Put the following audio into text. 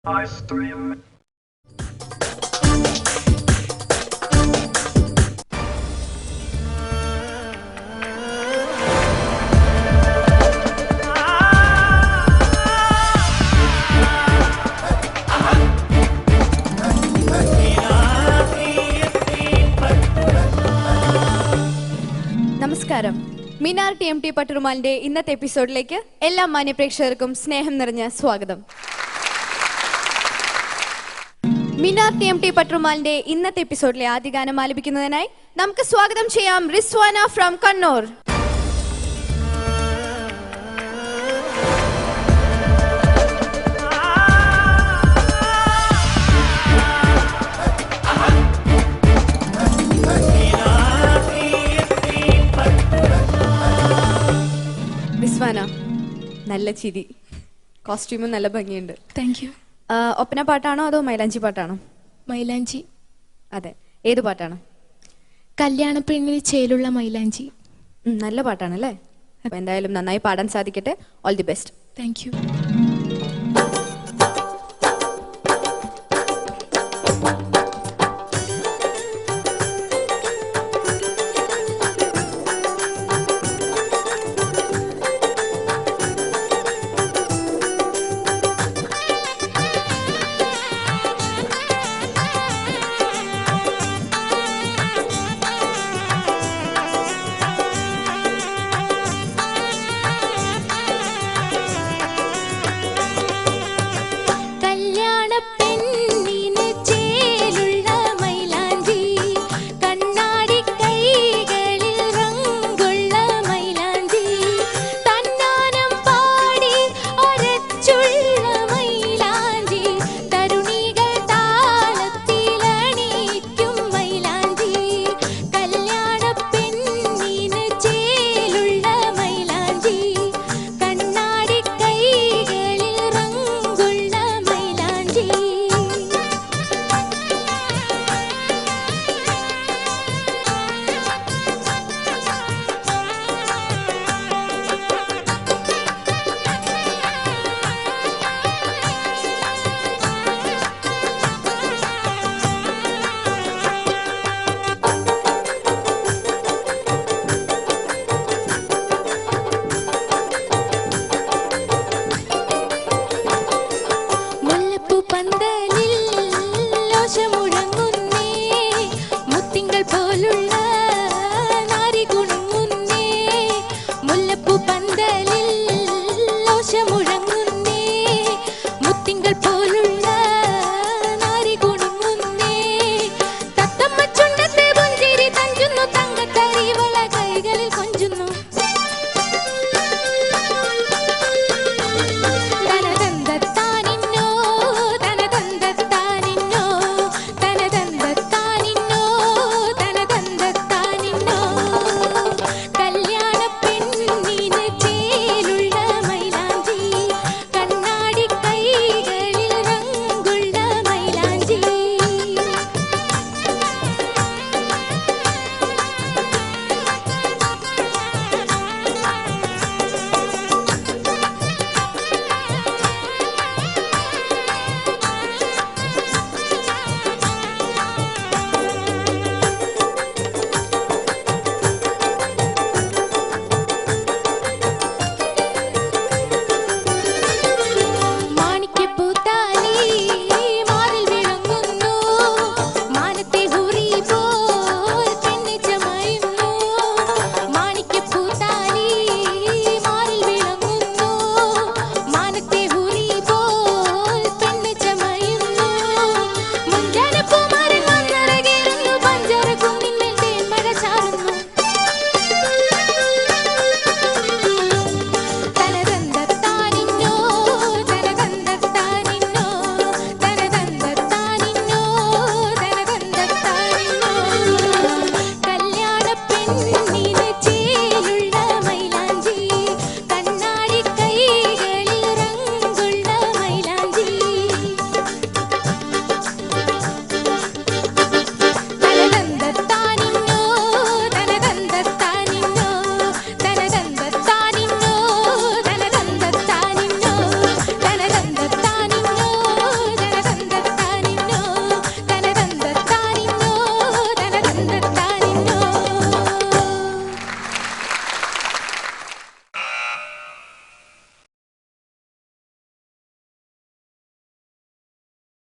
നമസ്കാരം. മിനാർ TMT പട്ടുറുമാലിന്റെ ഇന്നത്തെ എപ്പിസോഡിലേക്ക് എല്ലാ മാന്യപ്രേക്ഷകർക്കും സ്നേഹം നിറഞ്ഞ സ്വാഗതം. മിനാർ TMT പട്ടുറുമാലിന്റെ ഇന്നത്തെ എപ്പിസോഡിലെ ആദ്യ ഗാനം ആലപിക്കുന്നതിനായി നമുക്ക് സ്വാഗതം ചെയ്യാം റിസ്വാന ഫ്രം കണ്ണൂർ. റിസ്വാന, നല്ല ചിരി, കോസ്റ്റ്യൂമും നല്ല ഭംഗിയുണ്ട്. Thank you. ഒപ്പന പാട്ടാണോ അതോ മൈലാഞ്ചി പാട്ടാണോ? മൈലാഞ്ചി. അതെ, ഏത് പാട്ടാണ്? കല്യാണപ്പെണ്ണിൽ ചേലുള്ള മൈലാഞ്ചി. നല്ല പാട്ടാണല്ലേ. അപ്പോൾ എന്തായാലും നന്നായി പാടാൻ സാധിക്കട്ടെ. All the best. Thank you.